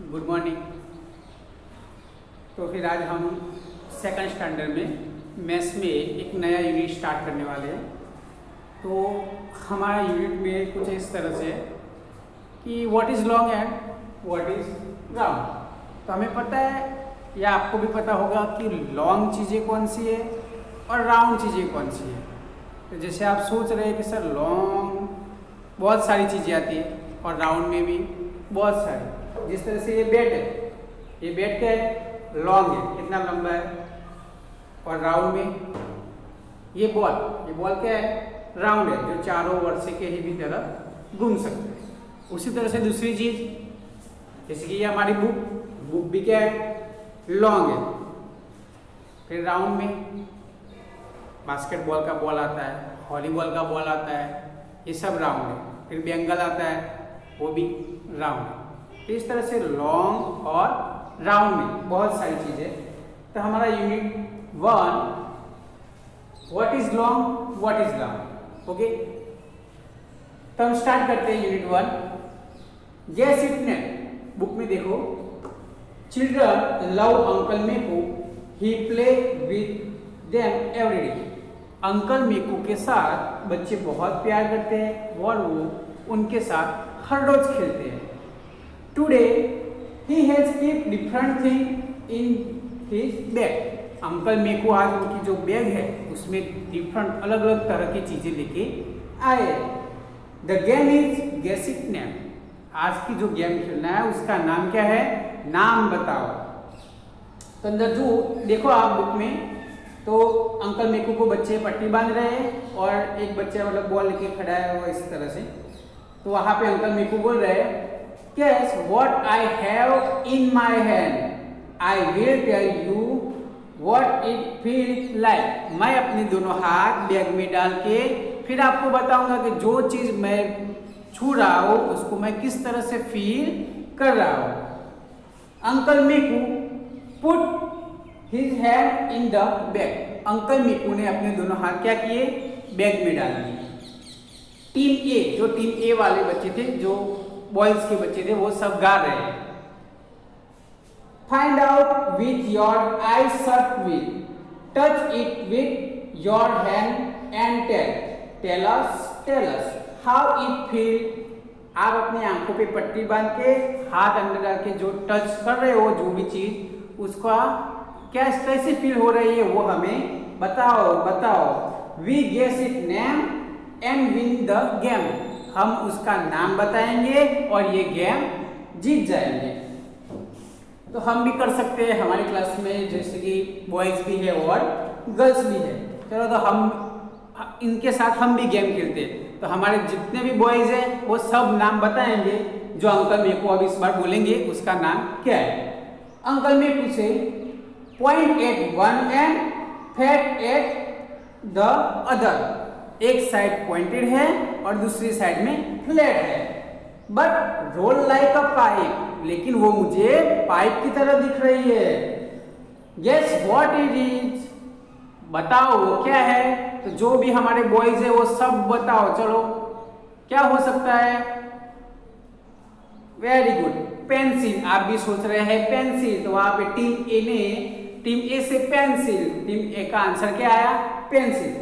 Good morning. तो फिर आज हम सेकंड स्टैंडर्ड में मैथ्स में एक नया यूनिट स्टार्ट करने वाले हैं। तो हमारा यूनिट में कुछ इस तरह से है कि what is long and what is round. तो हमें पता है या आपको भी पता होगा कि लॉन्ग चीज़ें कौन सी है और राउंड चीज़ें कौन सी है। तो जैसे आप सोच रहे हैं कि सर लॉन्ग बहुत सारी चीज़ें आती है और राउंड में भी बहुत सारी। जिस तरह से ये बेड है, ये बेड क्या है, लॉन्ग है, कितना लंबा है। और राउंड में ये बॉल क्या है, राउंड है, जो चारों वर्षे के ही भी तरह घूम सकते हैं। उसी तरह से दूसरी चीज़ जैसे कि ये हमारी बुक भी क्या है, लॉन्ग है। फिर राउंड में बास्केटबॉल का बॉल आता है, वॉलीबॉल का बॉल आता है, ये सब राउंड है। फिर बैंगल आता है, वो भी राउंड है। तो इस तरह से लॉन्ग और राउंड में बहुत सारी चीज़ें। तो हमारा unit 1 what is long what is round. Okay, तो हम स्टार्ट करते हैं unit 1। Guess it name. Book में देखो, children love uncle Meku, he play with them every day. Uncle Meku के साथ बच्चे बहुत प्यार करते हैं और वो उनके साथ हर रोज खेलते हैं। Today he has keep different thing in his bag. Uncle Meku आज उनकी जो बैग है उसमें डिफरेंट अलग अलग तरह की चीजें लेके आए। The game is guess it name. आज की जो गेम खेलना है उसका नाम क्या है, नाम बताओ। तो अंदर जो देखो आप बुक में, तो अंकल मेकू को बच्चे पट्टी बांध रहे हैं और एक बच्चा मतलब बॉल लेके खड़ा है वो इस तरह से। तो वहां पे अंकल मेकू बोल रहे हैं, guess what I have in my hand, I will tell you what it feels like। मैं अपने दोनों हाथ बैग में डाल के फिर आपको बताऊंगा कि जो चीज मैं छू रहा हूं उसको मैं किस तरह से फील कर रहा हूं। Uncle Meku put his hand in the bag. Uncle Meku ने अपने दोनों हाथ क्या किए, बैग में डाल दिए। टीम ए, जो टीम ए वाले बच्चे थे, जो बॉयज के बच्चे थे, वो सब गा रहे हैं। Find out with your eye shut with, touch it with your hand and tell us how it feel. आप अपनी आंखों पे पट्टी बांध के हाथ अंदर डाल के जो टच कर रहे हो जो भी चीज, उसका क्या कैसे फील हो रही है वो हमें बताओ। We guess it name and win the game. हम उसका नाम बताएंगे और ये गेम जीत जाएंगे। तो हम भी कर सकते हैं हमारी क्लास में, जैसे कि बॉयज भी है और गर्ल्स भी है। चलो तो हम इनके साथ हम भी गेम खेलते हैं। तो हमारे जितने भी बॉयज हैं वो सब नाम बताएंगे। जो अंकल मेकू अब इस बार बोलेंगे उसका नाम क्या है। अंकल मेकू से point at one end fat at the other. एक साइड पॉइंटेड है और दूसरी साइड में फ्लैट है। But roll like a pipe, लेकिन वो मुझे पाइप की तरह दिख रही है। Guess what it is. बताओ वो क्या है। तो जो भी हमारे बॉयज है वो सब बताओ। चलो क्या हो सकता है। Very good, pencil. आप भी सोच रहे हैं पेंसिल, तो वहां पे टीम ए से पेंसिल, टीम ए का आंसर क्या आया, pencil.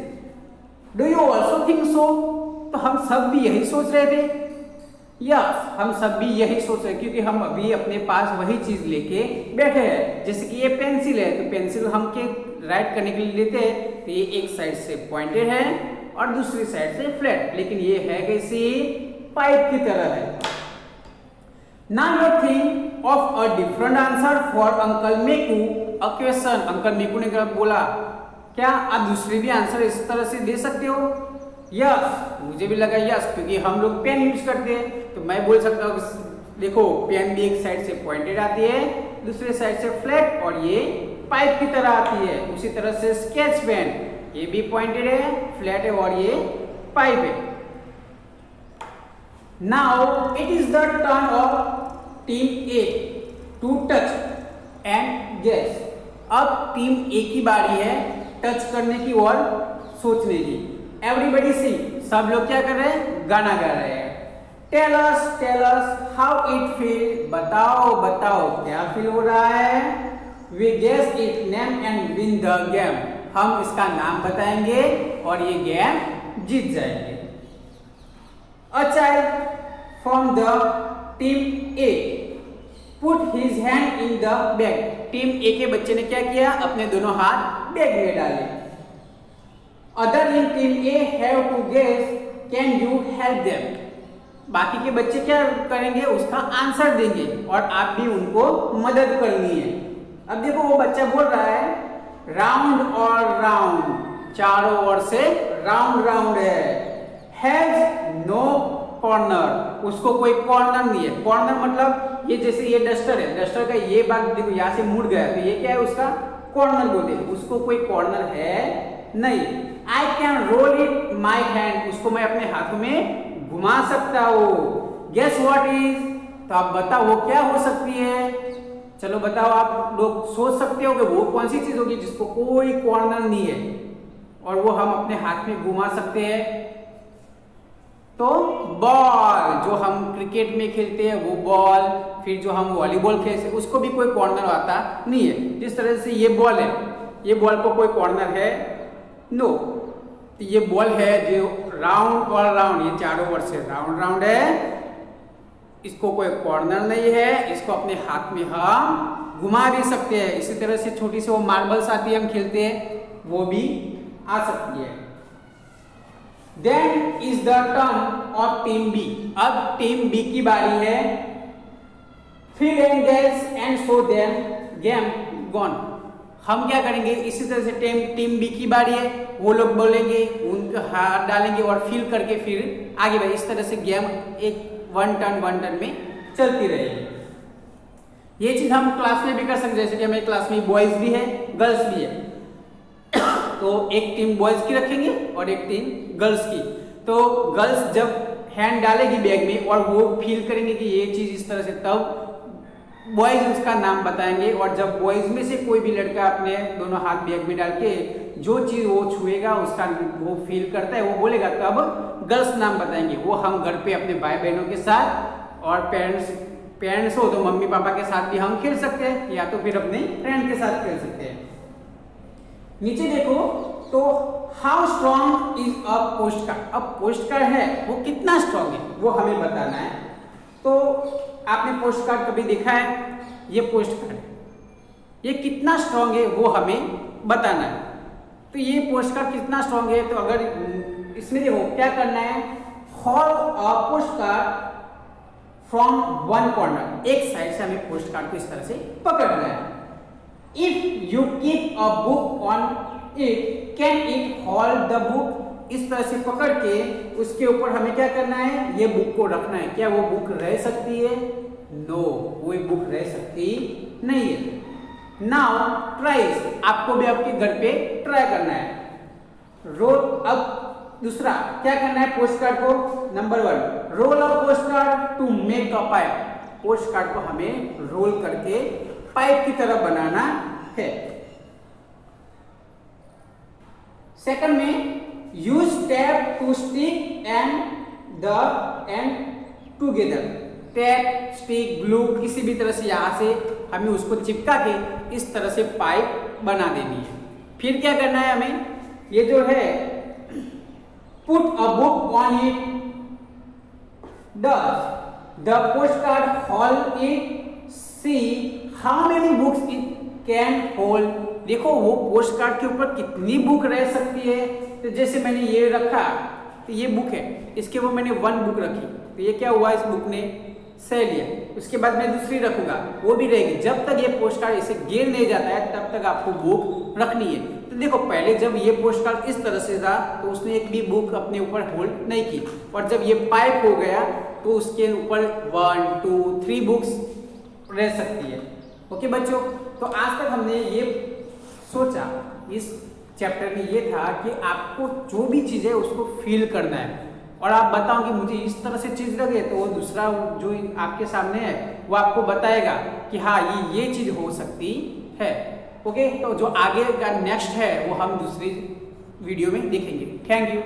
Do you also think so. तो हम सब भी यही सोच रहे थे। यस, हम सब भी यही सोच रहे, क्योंकि हम अभी अपने पास वही चीज लेके बैठे हैं। जैसे कि ये पेंसिल है, तो पेंसिल हम के राइट करने के लिए लेते हैं, तो ये एक साइड से पॉइंटेड है और दूसरी साइड से फ्लैट, लेकिन ये है कैसी, पाइप की तरह है। Now you think of a different answer for uncle Meku a question. Uncle Meku ने बोला, क्या आप दूसरे भी आंसर इस तरह से दे सकते हो। यस, मुझे भी लगा यस, क्योंकि हम लोग पेन यूज करते हैं। तो मैं बोल सकता हूँ कि देखो पेन भी एक साइड से पॉइंटेड आती है, दूसरे साइड से फ्लैट, और ये पाइप की तरह आती है। उसी तरह से स्केच पेन, ये भी पॉइंटेड है, फ्लैट है और ये पाइप है। Now it is the turn of team A to touch and guess. अब टीम ए की बारी है टच करने की और सोचने की। एवरीबडी सिंग, सब लोग क्या कर रहे हैं, गाना गा रहे हैं। Tell us how it feel, बताओ बताओ क्या फील हो रहा है। We guess it name and win the game, हम इसका नाम बताएंगे और ये गेम जीत जाएंगे। A child from the team A put his hand in the bag, team A के बच्चे ने क्या किया, अपने दोनों हाथ बैग में डाले। Other in team A have to guess can you help them, बाकी के बच्चे क्या करेंगे, उसका आंसर देंगे और आप भी उनको मदद करनी है। अब देखो वो बच्चा बोल रहा है राउंड और राउंड, चारों ओर से round round has no corner, उसको कोई कॉर्नर नहीं है। कॉर्नर मतलब ये जैसे ये डस्टर है, डस्टर का ये भाग देखो यहाँ से मुड़ गया, तो ये क्या है, उसका कॉर्नर बोलते हैं, उसको कोई कॉर्नर है नहीं। I can roll it my hand, उसको मैं अपने हाथों में घुमा सकता हूँ। गेस व्हाट इज, तो आप बताओ वो क्या हो सकती है। चलो बताओ, आप लोग सोच सकते हो कि वो कौन सी चीज होगी जिसको कोई कॉर्नर नहीं है और वो हम अपने हाथ में घुमा सकते हैं। तो बॉल, जो हम क्रिकेट में खेलते हैं वो बॉल, फिर जो हम वॉलीबॉल खेलते हैं उसको भी कोई कॉर्नर आता नहीं है। जिस तरह से ये बॉल है, ये बॉल को कोई कॉर्नर है नो, तो ये बॉल है जो राउंड और राउंड, ये चारों ओर से राउंड राउंड है, इसको कोई कॉर्नर नहीं है, इसको अपने हाथ में हम घुमा भी सकते हैं। इसी तरह से छोटी सी वो मार्बल्स आती है हम खेलते हैं, वो भी आ सकती है। Then is the turn of team B, अब टीम बी की बारी है। Fill and guess and show them game gone, हम क्या करेंगे, इसी तरह से टीम बी की बारी है, वो लोग बोलेंगे, उनका हाथ डालेंगे और फिल करके फिर आगे बढ़े। इस तरह से गेम एक वन टर्न में चलती रहेगी। ये चीज हम क्लास में भी कर सकते हैं, जैसे कि हमारे क्लास में बॉयज भी है गर्ल्स भी है, तो एक टीम बॉयज की रखेंगे और एक टीम गर्ल्स की। तो गर्ल्स जब हैंड डालेगी बैग में और वो फील करेंगे कि ये चीज इस तरह से, तब बॉयज उसका नाम बताएंगे और जब बॉयज में से कोई भी लड़का अपने दोनों हाथ बैग में डाल के जो चीज वो छुएगा उसका वो फील करता है वो बोलेगा, तब गर्ल्स नाम बताएंगे। वो हम घर पे अपने भाई बहनों के साथ और पेरेंट्स हो तो मम्मी पापा के साथ भी हम खेल सकते हैं, या तो फिर अपने फ्रेंड के साथ खेल सकते हैं। नीचे देखो तो how strong is a post card, अब पोस्ट कार्ड है वो कितना स्ट्रॉन्ग है वो हमें बताना है। तो आपने पोस्ट कार्ड कभी देखा है, ये पोस्ट कार्ड है, ये कितना स्ट्रॉन्ग है वो हमें बताना है। तो ये पोस्ट कार्ड कितना स्ट्रॉन्ग है, तो अगर इसमें देखो क्या करना है, hold a post card from one corner, एक साइड से हमें पोस्ट कार्ड को इस तरह से पकड़ना है। If you keep a book on it can it hold the book, इस तरह से पकड़ के उसके ऊपर हमें क्या करना है, ये बुक को रखना है। क्या वो बुक रह सकती है, नो, वो बुक रह सकती नहीं है। नाउ ट्राइज, आपको भी आपके घर पे ट्राई करना है। रोल, अब दूसरा क्या करना है पोस्ट कार्ड को, number 1 roll a postcard to make a pipe, postcard को हमें रोल करके पाइप की तरह बनाना है। सेकंड में use tape to stick and the end together, tape stick glue किसी भी तरह से यहाँ से हमें उसको चिपका के इस तरह से पाइप बना देनी है। फिर क्या करना है हमें, ये जो है put a book on it, does the post card hold it, see how many books it can hold, देखो वो पोस्ट कार्ड के ऊपर कितनी बुक रह सकती है। तो जैसे मैंने ये रखा, तो ये बुक है, इसके वो मैंने 1 बुक रखी, तो ये क्या हुआ, इस बुक ने सह लिया। उसके बाद मैं दूसरी रखूंगा, वो भी रहेगी। जब तक ये पोस्ट कार्ड इसे गिर नहीं जाता है तब तक आपको बुक रखनी है। तो देखो पहले जब ये पोस्ट कार्ड इस तरह से था तो उसने एक भी बुक अपने ऊपर होल्ड नहीं की, और जब ये पाइप हो गया तो उसके ऊपर 1 2 3 बुक्स रह सकती है। ओके बच्चों, तो आज तक हमने ये सोचा, इस चैप्टर में ये था कि आपको जो भी चीज़ है उसको फील करना है, और आप बताओ कि मुझे इस तरह से चीज़ लगे, तो वो दूसरा जो आपके सामने है वो आपको बताएगा कि हाँ ये चीज़ हो सकती है। ओके, तो जो आगे का नेक्स्ट है वो हम दूसरी वीडियो में देखेंगे। Thank you.